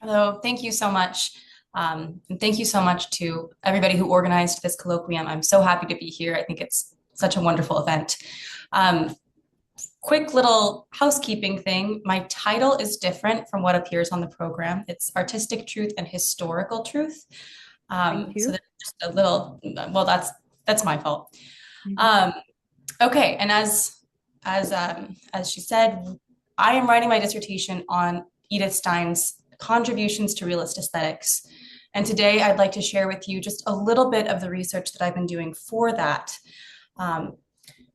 Hello, thank you so much. And thank you so much to everybody who organized this colloquium. I'm so happy to be here. I think it's such a wonderful event. Um, Quick little housekeeping thing. My title is different from what appears on the program. It's Artistic Truth and Historical Truth. Thank So you. that's just a little, well, that's my fault. Mhm. Um, okay, and as she said, I am writing my dissertation on Edith Stein's contributions to realist aesthetics. And today I'd like to share with you just a little bit of the research that I've been doing for that. Um,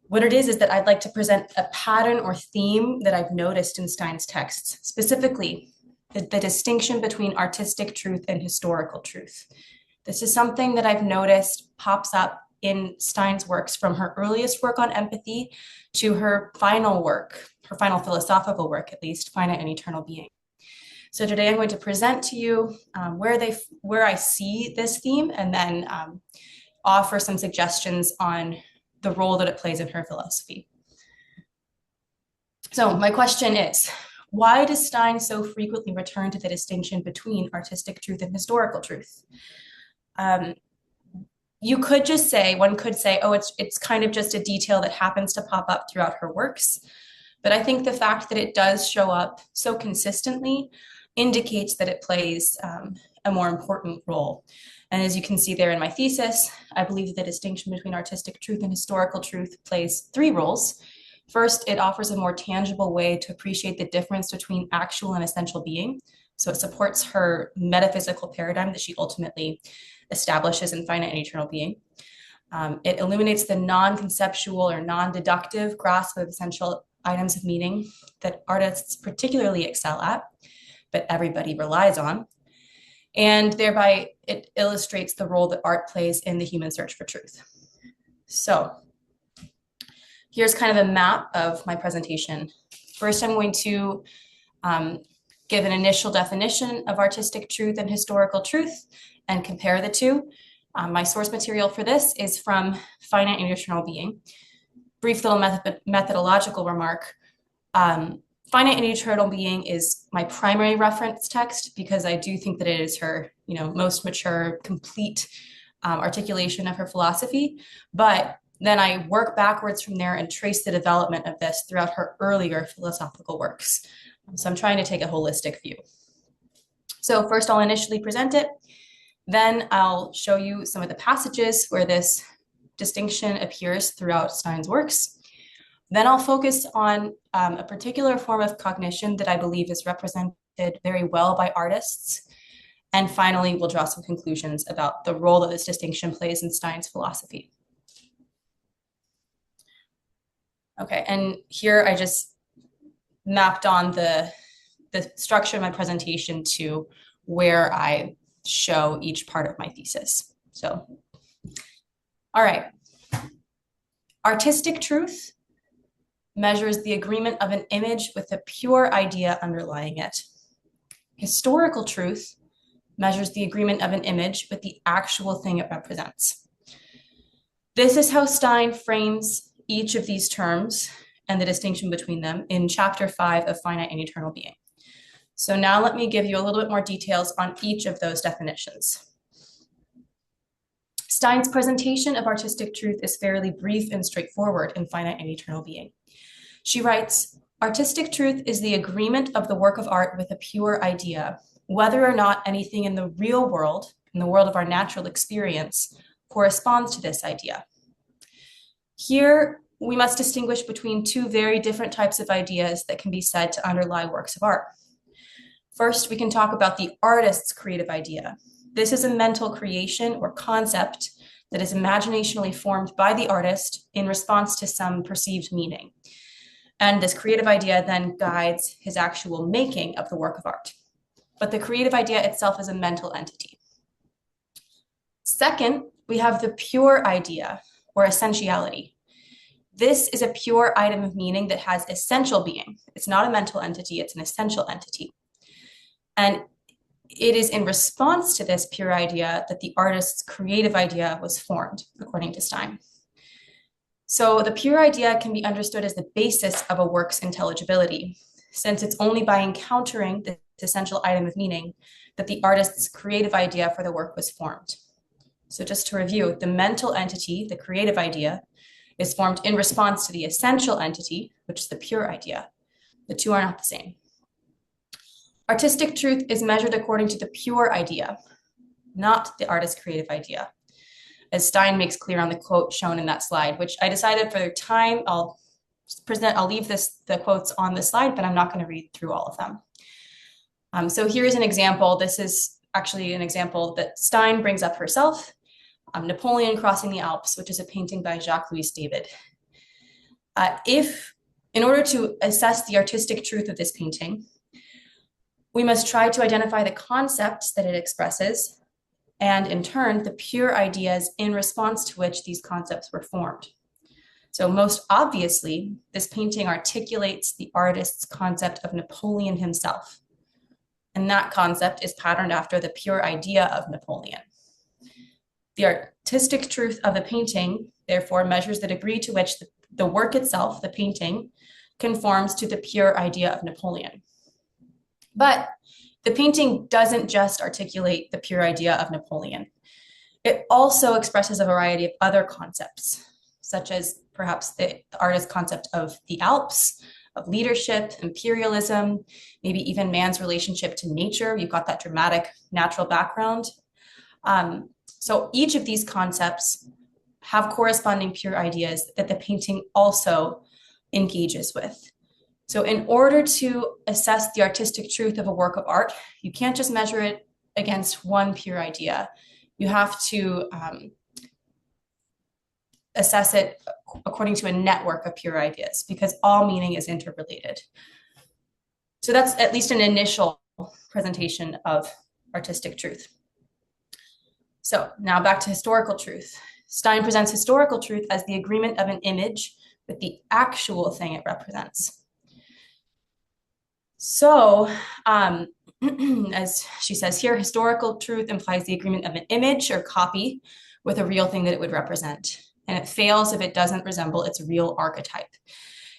what it is that I'd like to present a pattern or theme that I've noticed in Stein's texts, specifically the distinction between artistic truth and historical truth. This is something that I've noticed pops up in Stein's works from her earliest work on empathy to her final work, her final philosophical work, at least, Finite and Eternal Being. So today I'm going to present to you where I see this theme and then offer some suggestions on the role that it plays in her philosophy. So my question is, why does Stein so frequently return to the distinction between artistic truth and historical truth? Um, one could say, oh, it's kind of just a detail that happens to pop up throughout her works. But I think the fact that it does show up so consistently indicates that it plays a more important role. And as you can see there in my thesis, I believe that the distinction between artistic truth and historical truth plays three roles. First, it offers a more tangible way to appreciate the difference between actual and essential being. So it supports her metaphysical paradigm that she ultimately establishes in Finite and Eternal Being. It illuminates the non-conceptual or non-deductive grasp of essential items of meaning that artists particularly excel at, but everybody relies on. And thereby, it illustrates the role that art plays in the human search for truth. So here's kind of a map of my presentation. First, I'm going to give an initial definition of artistic truth and historical truth and compare the two. My source material for this is from Finite and Eternal Being. Brief little methodological remark. Finite and Eternal Being is my primary reference text because I do think that it is her, most mature, complete articulation of her philosophy. But then I work backwards from there and trace the development of this throughout her earlier philosophical works. So I'm trying to take a holistic view. So first I'll initially present it. Then I'll show you some of the passages where this distinction appears throughout Stein's works. Then I'll focus on a particular form of cognition that I believe is represented very well by artists. And finally, we'll draw some conclusions about the role that this distinction plays in Stein's philosophy. Okay, and here I just mapped on the structure of my presentation to where I show each part of my thesis. So, all right. Artistic truth measures the agreement of an image with the pure idea underlying it. Historical truth measures the agreement of an image with the actual thing it represents. This is how Stein frames each of these terms and the distinction between them in chapter 5 of Finite and Eternal Being. So now let me give you a little bit more details on each of those definitions. Stein's presentation of artistic truth is fairly brief and straightforward in Finite and Eternal Being. She writes, artistic truth is the agreement of the work of art with a pure idea, whether or not anything in the real world, in the world of our natural experience, corresponds to this idea. Here, we must distinguish between two very different types of ideas that can be said to underlie works of art. First, we can talk about the artist's creative idea. This is a mental creation or concept that is imaginationally formed by the artist in response to some perceived meaning. And this creative idea then guides his actual making of the work of art. But the creative idea itself is a mental entity. Second, we have the pure idea or essentiality. This is a pure item of meaning that has essential being. It's not a mental entity, it's an essential entity. And it is in response to this pure idea that the artist's creative idea was formed, according to Stein. So the pure idea can be understood as the basis of a work's intelligibility, since it's only by encountering this essential item of meaning that the artist's creative idea for the work was formed. So just to review, the mental entity, the creative idea, is formed in response to the essential entity, which is the pure idea. The two are not the same. Artistic truth is measured according to the pure idea, not the artist's creative idea, as Stein makes clear on the quote shown in that slide, which I decided for time, I'll leave the quotes on the slide, but I'm not going to read through all of them. So here's an example. This is actually an example that Stein brings up herself. Napoleon Crossing the Alps, which is a painting by Jacques-Louis David. In order to assess the artistic truth of this painting, we must try to identify the concepts that it expresses, and in turn, the pure ideas in response to which these concepts were formed. So most obviously, this painting articulates the artist's concept of Napoleon himself. And that concept is patterned after the pure idea of Napoleon. The artistic truth of the painting, therefore, measures the degree to which the work itself, the painting, conforms to the pure idea of Napoleon. But the painting doesn't just articulate the pure idea of Napoleon. It also expresses a variety of other concepts, such as perhaps the artist's concept of the Alps, of leadership, imperialism, maybe even man's relationship to nature. You've got that dramatic natural background. So each of these concepts have corresponding pure ideas that the painting also engages with. So in order to assess the artistic truth of a work of art, you can't just measure it against one pure idea. You have to assess it according to a network of pure ideas, because all meaning is interrelated. So that's at least an initial presentation of artistic truth. So now back to historical truth. Stein presents historical truth as the agreement of an image with the actual thing it represents. So, as she says here, historical truth implies the agreement of an image or copy with a real thing that it would represent. And it fails if it doesn't resemble its real archetype.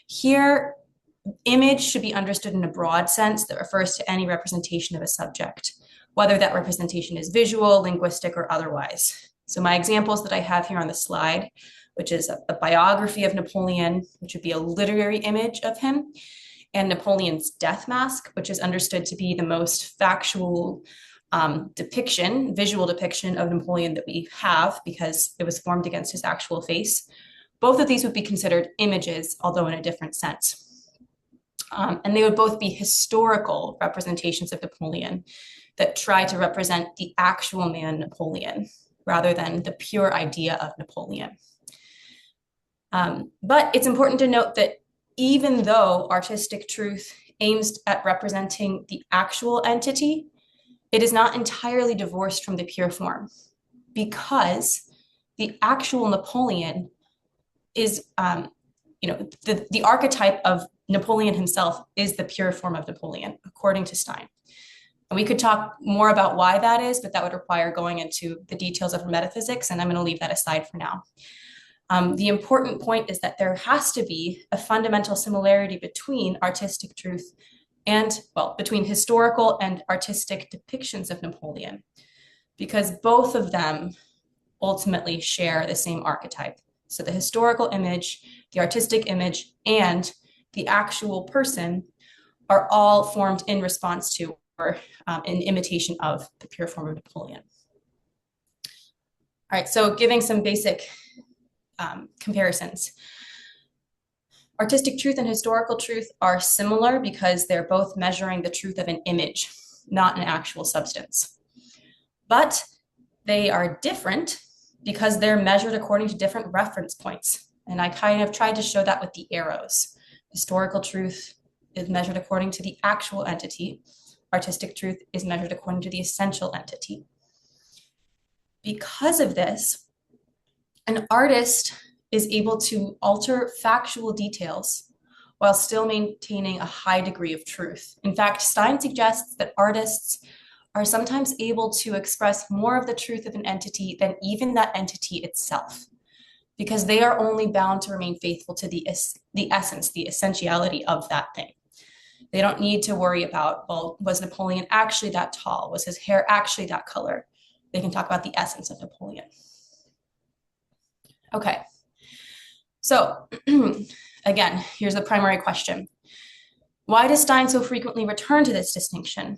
Here, image should be understood in a broad sense that refers to any representation of a subject, whether that representation is visual, linguistic, or otherwise. So my examples that I have here on the slide, which is a biography of Napoleon, which would be a literary image of him, and Napoleon's death mask, which is understood to be the most factual depiction, visual depiction of Napoleon that we have, because it was formed against his actual face. Both of these would be considered images, although in a different sense. And they would both be historical representations of Napoleon that try to represent the actual man Napoleon, rather than the pure idea of Napoleon. But it's important to note that even though artistic truth aims at representing the actual entity, it is not entirely divorced from the pure form, because the actual Napoleon is, the archetype of Napoleon himself is the pure form of Napoleon, according to Stein. And we could talk more about why that is, but that would require going into the details of metaphysics, and I'm going to leave that aside for now. The important point is that there has to be a fundamental similarity between artistic truth and, well, between historical and artistic depictions of Napoleon, because both of them ultimately share the same archetype. So the historical image, the artistic image, and the actual person are all formed in response to or in imitation of the pure form of Napoleon. All right, so giving some basic comparisons. Artistic truth and historical truth are similar because they're both measuring the truth of an image, not an actual substance. But they are different because they're measured according to different reference points. And I kind of tried to show that with the arrows. Historical truth is measured according to the actual entity. Artistic truth is measured according to the essential entity. Because of this, an artist is able to alter factual details while still maintaining a high degree of truth. In fact, Stein suggests that artists are sometimes able to express more of the truth of an entity than even that entity itself, because they are only bound to remain faithful to the essence, the essentiality of that thing. They don't need to worry about, well, was Napoleon actually that tall? Was his hair actually that color? They can talk about the essence of Napoleon. Okay, so again, here's the primary question. Why does Stein so frequently return to this distinction?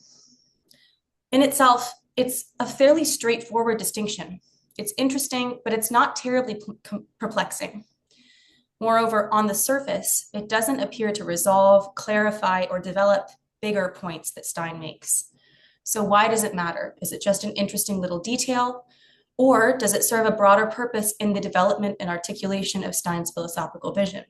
In itself, it's a fairly straightforward distinction. It's interesting, but it's not terribly perplexing. Moreover, on the surface, it doesn't appear to resolve, clarify, or develop bigger points that Stein makes. So why does it matter? Is it just an interesting little detail? Or does it serve a broader purpose in the development and articulation of Stein's philosophical vision?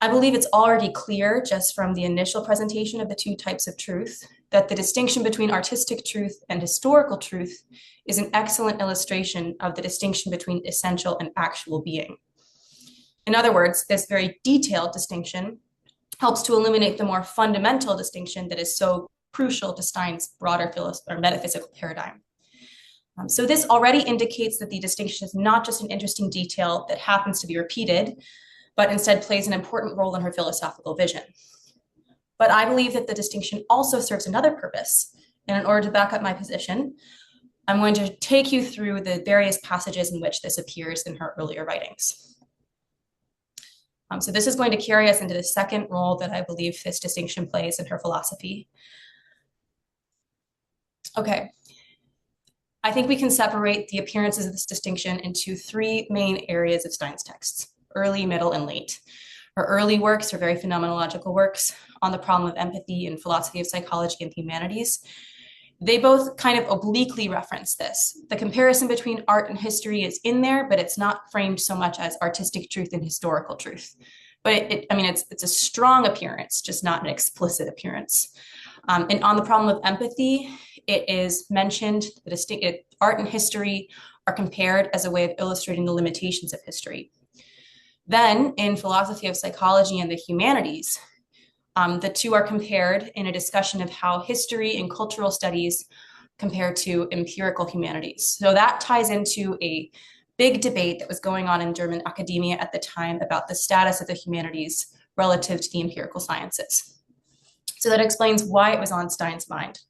I believe it's already clear just from the initial presentation of the two types of truth that the distinction between artistic truth and historical truth is an excellent illustration of the distinction between essential and actual being. In other words, this very detailed distinction helps to illuminate the more fundamental distinction that is so crucial to Stein's broader metaphysical paradigm. So this already indicates that the distinction is not just an interesting detail that happens to be repeated, but instead plays an important role in her philosophical vision. But I believe that the distinction also serves another purpose. And in order to back up my position, I'm going to take you through the various passages in which this appears in her earlier writings. So this is going to carry us into the second role that I believe this distinction plays in her philosophy. Okay, I think we can separate the appearances of this distinction into three main areas of Stein's texts: early, middle, and late. Her early works are very phenomenological works on the problem of empathy and philosophy of psychology and humanities. They both kind of obliquely reference this. The comparison between art and history is in there, but it's not framed so much as artistic truth and historical truth. But it's a strong appearance, just not an explicit appearance. And on the problem of empathy, it is mentioned that art and history are compared as a way of illustrating the limitations of history. Then in philosophy of psychology and the humanities, the two are compared in a discussion of how history and cultural studies compare to empirical humanities. So that ties into a big debate that was going on in German academia at the time about the status of the humanities relative to the empirical sciences. So that explains why it was on Stein's mind.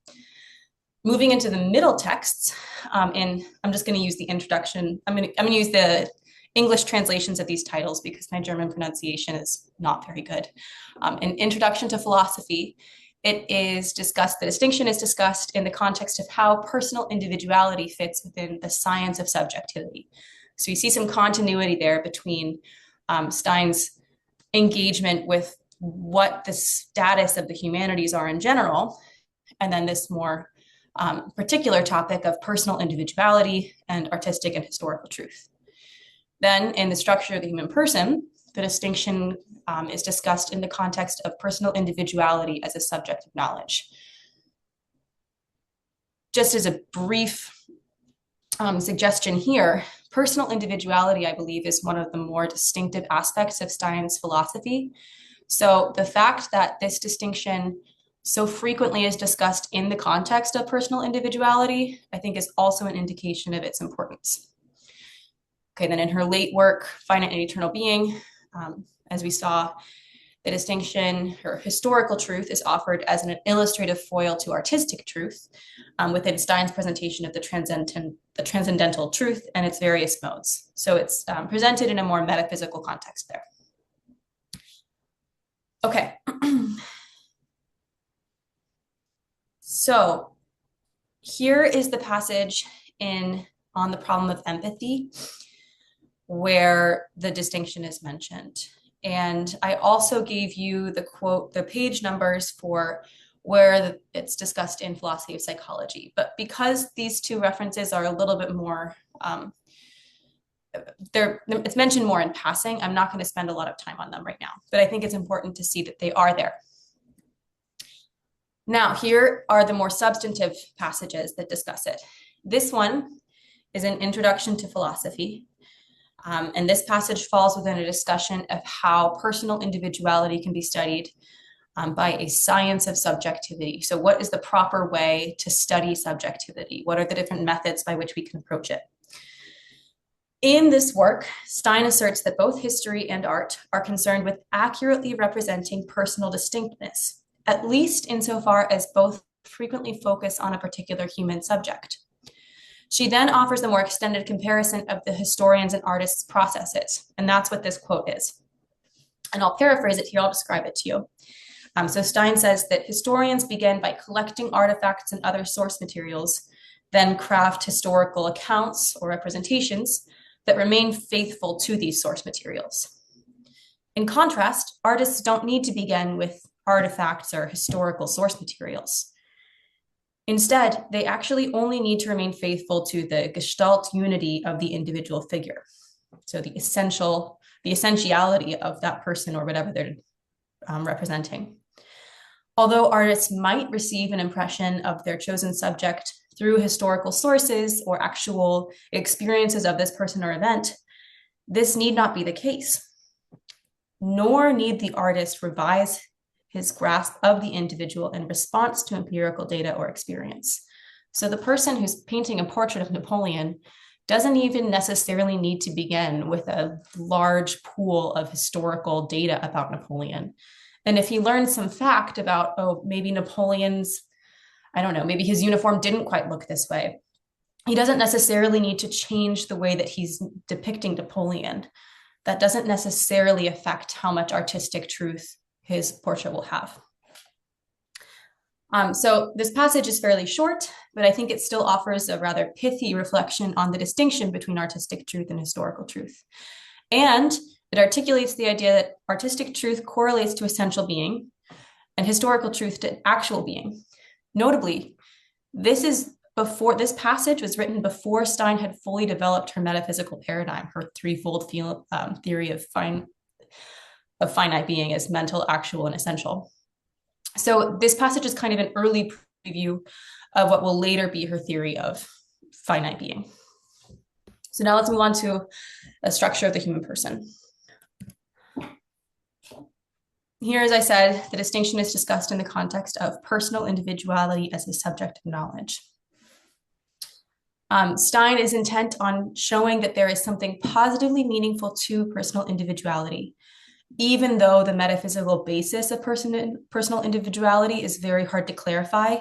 Moving into the middle texts, and I'm just going to use the introduction. I'm going to use the English translations of these titles because my German pronunciation is not very good. In Introduction to Philosophy, it is discussed, the distinction is discussed in the context of how personal individuality fits within the science of subjectivity. So you see some continuity there between Stein's engagement with what the status of the humanities are in general, and then this more particular topic of personal individuality and artistic and historical truth. Then in the structure of the human person, the distinction is discussed in the context of personal individuality as a subject of knowledge. Just as a brief suggestion here, personal individuality, I believe, is one of the more distinctive aspects of Stein's philosophy. So the fact that this distinction so frequently is discussed in the context of personal individuality, I think is also an indication of its importance. Okay, then in her late work, Finite and Eternal Being, as we saw, the distinction, her historical truth, is offered as an illustrative foil to artistic truth within Stein's presentation of the transcendental truth and its various modes. So it's presented in a more metaphysical context there. Okay. So here is the passage on the problem of empathy, where the distinction is mentioned. And I also gave you the page numbers for where it's discussed in philosophy of psychology. But because these two references are a little bit more, it's mentioned more in passing, I'm not going to spend a lot of time on them right now. But I think it's important to see that they are there. Now, here are the more substantive passages that discuss it. This one is an introduction to philosophy. And this passage falls within a discussion of how personal individuality can be studied by a science of subjectivity. So what is the proper way to study subjectivity? What are the different methods by which we can approach it? In this work, Stein asserts that both history and art are concerned with accurately representing personal distinctness, at least insofar as both frequently focus on a particular human subject. She then offers a more extended comparison of the historians' and artists' processes, and that's what this quote is. And I'll paraphrase it here, I'll describe it to you. So Stein says that historians begin by collecting artifacts and other source materials, then craft historical accounts or representations that remain faithful to these source materials. In contrast, artists don't need to begin with artifacts or historical source materials. Instead, they actually only need to remain faithful to the gestalt unity of the individual figure. So the essentiality of that person or whatever they're representing. Although artists might receive an impression of their chosen subject through historical sources or actual experiences of this person or event, this need not be the case. Nor need the artist revise his grasp of the individual in response to empirical data or experience. So the person who's painting a portrait of Napoleon doesn't even necessarily need to begin with a large pool of historical data about Napoleon. And if he learns some fact about, oh, maybe Napoleon's, I don't know, maybe his uniform didn't quite look this way, he doesn't necessarily need to change the way that he's depicting Napoleon. That doesn't necessarily affect how much artistic truth his portrait will have. So this passage is fairly short, but I think it still offers a rather pithy reflection on the distinction between artistic truth and historical truth. And it articulates the idea that artistic truth correlates to essential being and historical truth to actual being. Notably, this passage was written before Stein had fully developed her metaphysical paradigm, her threefold theory of finite being as mental, actual, and essential. So this passage is kind of an early preview of what will later be her theory of finite being. So now let's move on to a structure of the human person. Here, as I said, the distinction is discussed in the context of personal individuality as the subject of knowledge. Stein is intent on showing that there is something positively meaningful to personal individuality, even though the metaphysical basis of personal individuality is very hard to clarify,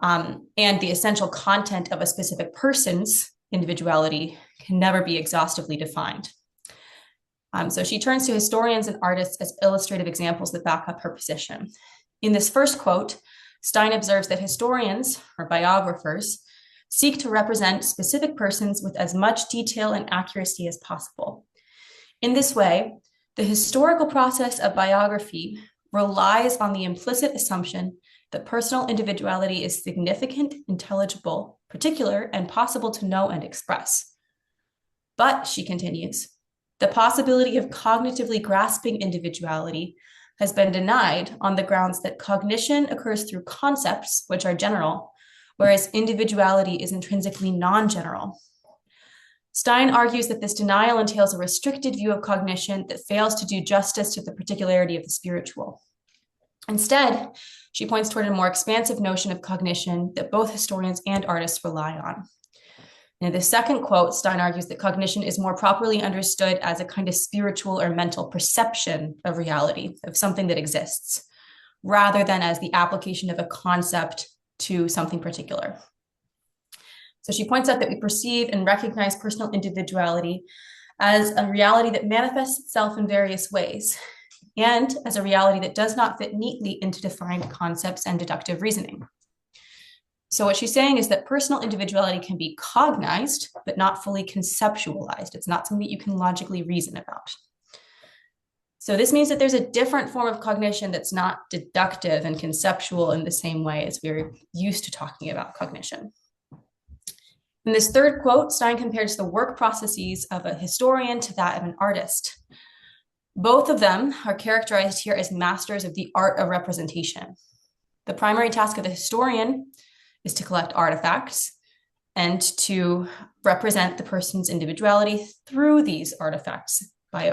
and the essential content of a specific person's individuality can never be exhaustively defined. So she turns to historians and artists as illustrative examples that back up her position. In this first quote, Stein observes that historians, or biographers, seek to represent specific persons with as much detail and accuracy as possible. In this way, the historical process of biography relies on the implicit assumption that personal individuality is significant, intelligible, particular, and possible to know and express. But, she continues, the possibility of cognitively grasping individuality has been denied on the grounds that cognition occurs through concepts, which are general, whereas individuality is intrinsically non-general. Stein argues that this denial entails a restricted view of cognition that fails to do justice to the particularity of the spiritual. Instead, she points toward a more expansive notion of cognition that both historians and artists rely on. In the second quote, Stein argues that cognition is more properly understood as a kind of spiritual or mental perception of reality, of something that exists, rather than as the application of a concept to something particular. So she points out that we perceive and recognize personal individuality as a reality that manifests itself in various ways, and as a reality that does not fit neatly into defined concepts and deductive reasoning. So what she's saying is that personal individuality can be cognized, but not fully conceptualized. It's not something that you can logically reason about. So this means that there's a different form of cognition that's not deductive and conceptual in the same way as we're used to talking about cognition. In this third quote, Stein compares the work processes of a historian to that of an artist. Both of them are characterized here as masters of the art of representation. The primary task of the historian is to collect artifacts and to represent the person's individuality through these artifacts by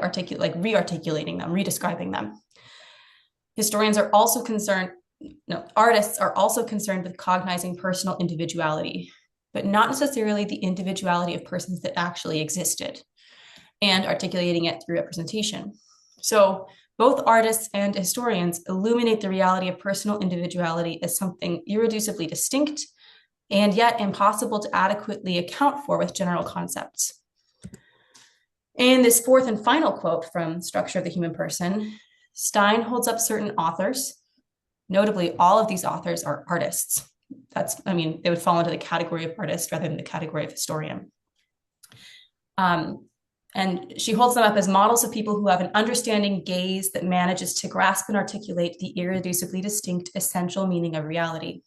re-articulating them, redescribing them. Artists are also concerned with cognizing personal individuality, but not necessarily the individuality of persons that actually existed, and articulating it through representation. So both artists and historians illuminate the reality of personal individuality as something irreducibly distinct and yet impossible to adequately account for with general concepts. In this fourth and final quote from Structure of the Human Person, Stein holds up certain authors. Notably, all of these authors are artists. They would fall into the category of artist rather than the category of historian. And she holds them up as models of people who have an understanding gaze that manages to grasp and articulate the irreducibly distinct essential meaning of reality.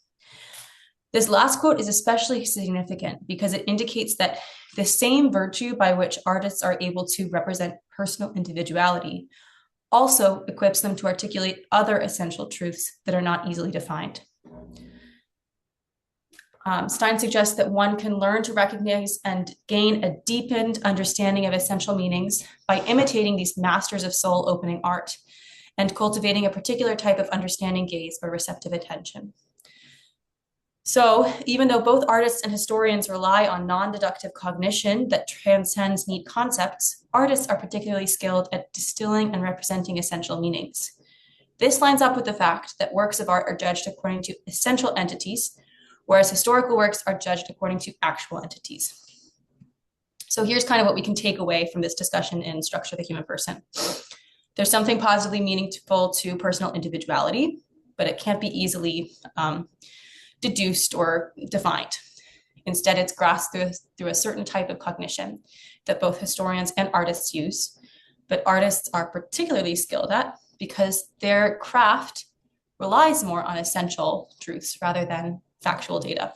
This last quote is especially significant because it indicates that the same virtue by which artists are able to represent personal individuality also equips them to articulate other essential truths that are not easily defined. Stein suggests that one can learn to recognize and gain a deepened understanding of essential meanings by imitating these masters of soul opening art and cultivating a particular type of understanding gaze or receptive attention. So even though both artists and historians rely on non-deductive cognition that transcends neat concepts, artists are particularly skilled at distilling and representing essential meanings. This lines up with the fact that works of art are judged according to essential entities, whereas historical works are judged according to actual entities. So here's kind of what we can take away from this discussion in Structure of the Human Person. There's something positively meaningful to personal individuality, but it can't be easily deduced or defined. Instead, it's grasped through a certain type of cognition that both historians and artists use, but artists are particularly skilled at because their craft relies more on essential truths rather than factual data.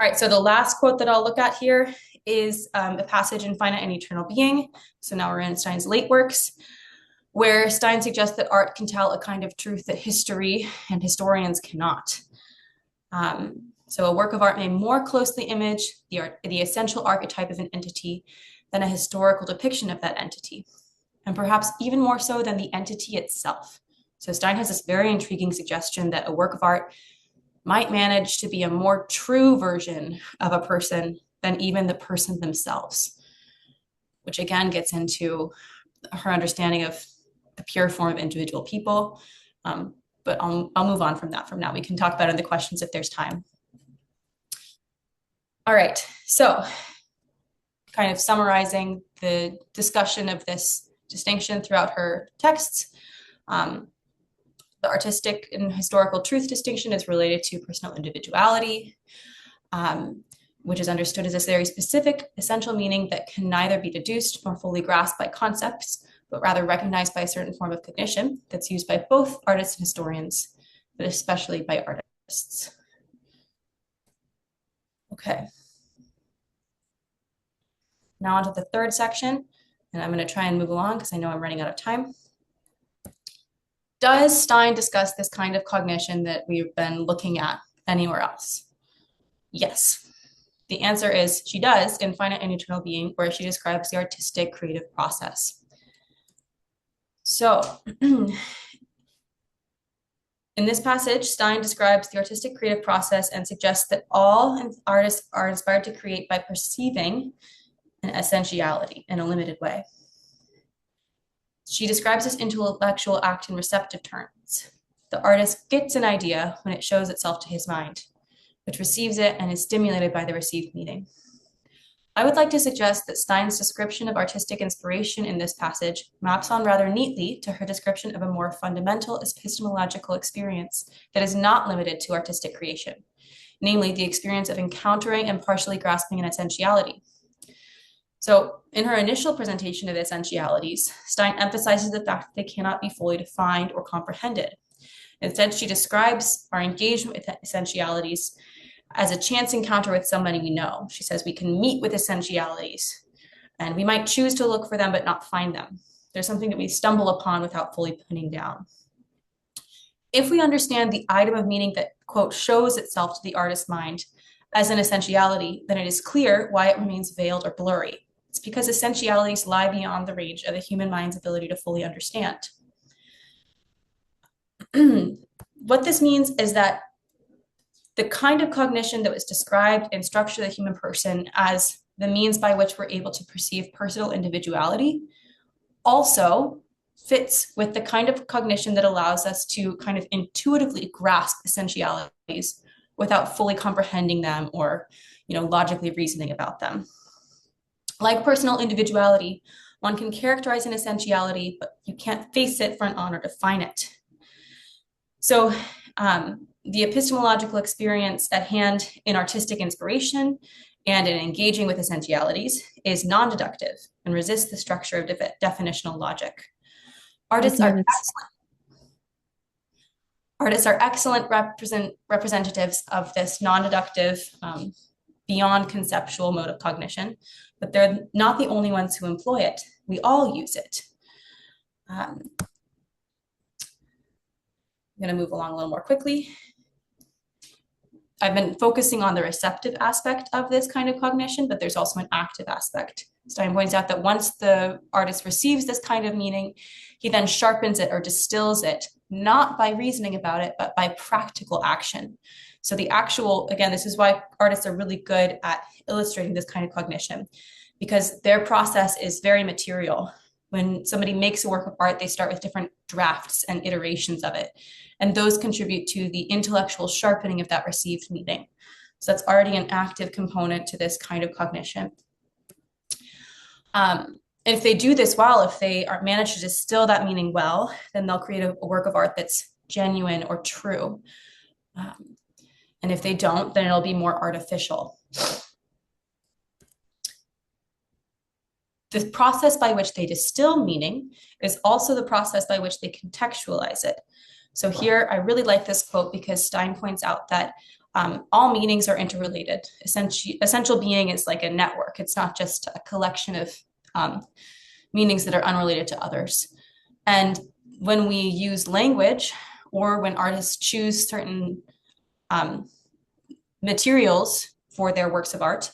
All right, so the last quote that I'll look at here is a passage in Finite and Eternal Being. So now we're in Stein's late works, where Stein suggests that art can tell a kind of truth that history and historians cannot. So a work of art may more closely image the essential archetype of an entity than a historical depiction of that entity, and perhaps even more so than the entity itself. So Stein has this very intriguing suggestion that a work of art might manage to be a more true version of a person than even the person themselves, which again gets into her understanding of the pure form of individual people. But I'll move on from that from now. We can talk about it in the questions if there's time. All right, so kind of summarizing the discussion of this distinction throughout her texts. The artistic and historical truth distinction is related to personal individuality, which is understood as a very specific, essential meaning that can neither be deduced nor fully grasped by concepts, but rather recognized by a certain form of cognition that's used by both artists and historians, but especially by artists. Okay. Now onto the third section, and I'm going to try and move along because I know I'm running out of time. Does Stein discuss this kind of cognition that we've been looking at anywhere else? Yes. The answer is she does in Finite and Eternal Being, where she describes the artistic creative process. So in this passage, Stein describes the artistic creative process and suggests that all artists are inspired to create by perceiving an essentiality in a limited way. She describes this intellectual act in receptive terms. The artist gets an idea when it shows itself to his mind, which receives it and is stimulated by the received meaning. I would like to suggest that Stein's description of artistic inspiration in this passage maps on rather neatly to her description of a more fundamental epistemological experience that is not limited to artistic creation, namely the experience of encountering and partially grasping an essentiality. So in her initial presentation of essentialities, Stein emphasizes the fact that they cannot be fully defined or comprehended. Instead, she describes our engagement with essentialities as a chance encounter with somebody we know. She says we can meet with essentialities and we might choose to look for them but not find them. There's something that we stumble upon without fully pinning down. If we understand the item of meaning that, quote, shows itself to the artist's mind as an essentiality, then it is clear why it remains veiled or blurry. It's because essentialities lie beyond the range of the human mind's ability to fully understand. What this means is that the kind of cognition that was described in Structure of the Human Person as the means by which we're able to perceive personal individuality also fits with the kind of cognition that allows us to kind of intuitively grasp essentialities without fully comprehending them or, logically reasoning about them. Like personal individuality, one can characterize an essentiality, but you can't face it front on or define it. So the epistemological experience at hand in artistic inspiration and in engaging with essentialities is non-deductive and resists the structure of definitional logic. Artists are excellent representatives of this non-deductive, beyond conceptual mode of cognition, but they're not the only ones who employ it. We all use it. I'm going to move along a little more quickly. I've been focusing on the receptive aspect of this kind of cognition, but there's also an active aspect. Stein points out that once the artist receives this kind of meaning, he then sharpens it or distills it, not by reasoning about it, but by practical action. So the actual, again, this is why artists are really good at illustrating this kind of cognition, because their process is very material. When somebody makes a work of art, they start with different drafts and iterations of it. And those contribute to the intellectual sharpening of that received meaning. So that's already an active component to this kind of cognition. If they do this well, if they manage to distill that meaning well, then they'll create a work of art that's genuine or true. And if they don't, then it'll be more artificial. The process by which they distill meaning is also the process by which they contextualize it. So here, I really like this quote because Stein points out that all meanings are interrelated. Essential being is like a network. It's not just a collection of meanings that are unrelated to others. And when we use language, or when artists choose certain materials for their works of art,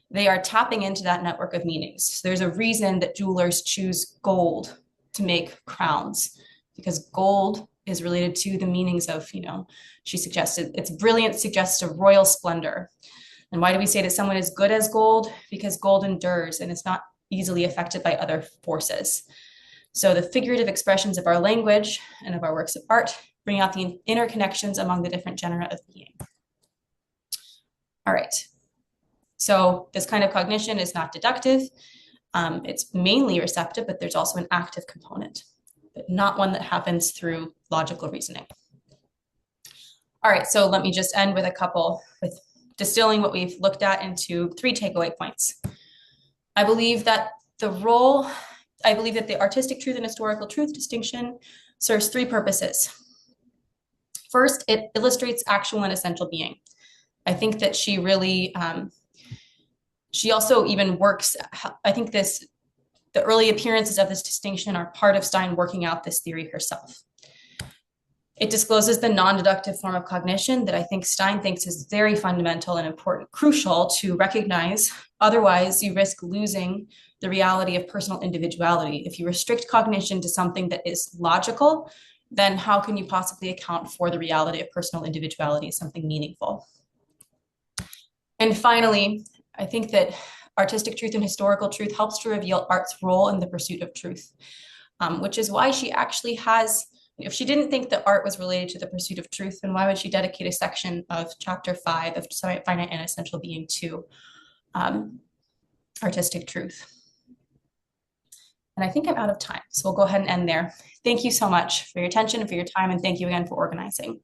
they are tapping into that network of meanings. So there's a reason that jewelers choose gold to make crowns, because gold is related to the meanings of, she suggested its brilliance suggests a royal splendor. And why do we say that someone is good as gold? Because gold endures and is not easily affected by other forces. So the figurative expressions of our language and of our works of art bring out the interconnections among the different genera of being. All right. So this kind of cognition is not deductive. It's mainly receptive, but there's also an active component, but not one that happens through logical reasoning. All right, so let me just end with distilling what we've looked at into 3 takeaway points. I believe that the artistic truth and historical truth distinction serves 3 purposes. First, it illustrates actual and essential being. I think that she really, she also even works, I think the early appearances of this distinction are part of Stein working out this theory herself. It discloses the non-deductive form of cognition that I think Stein thinks is very fundamental and important, crucial to recognize. Otherwise, you risk losing the reality of personal individuality. If you restrict cognition to something that is logical, then how can you possibly account for the reality of personal individuality as something meaningful? And finally, I think that artistic truth and historical truth helps to reveal art's role in the pursuit of truth, which is why she actually has, if she didn't think that art was related to the pursuit of truth, then why would she dedicate a section of chapter 5 of Finite and Essential Being to artistic truth? And I think I'm out of time, so we'll go ahead and end there. Thank you so much for your attention and for your time, and thank you again for organizing.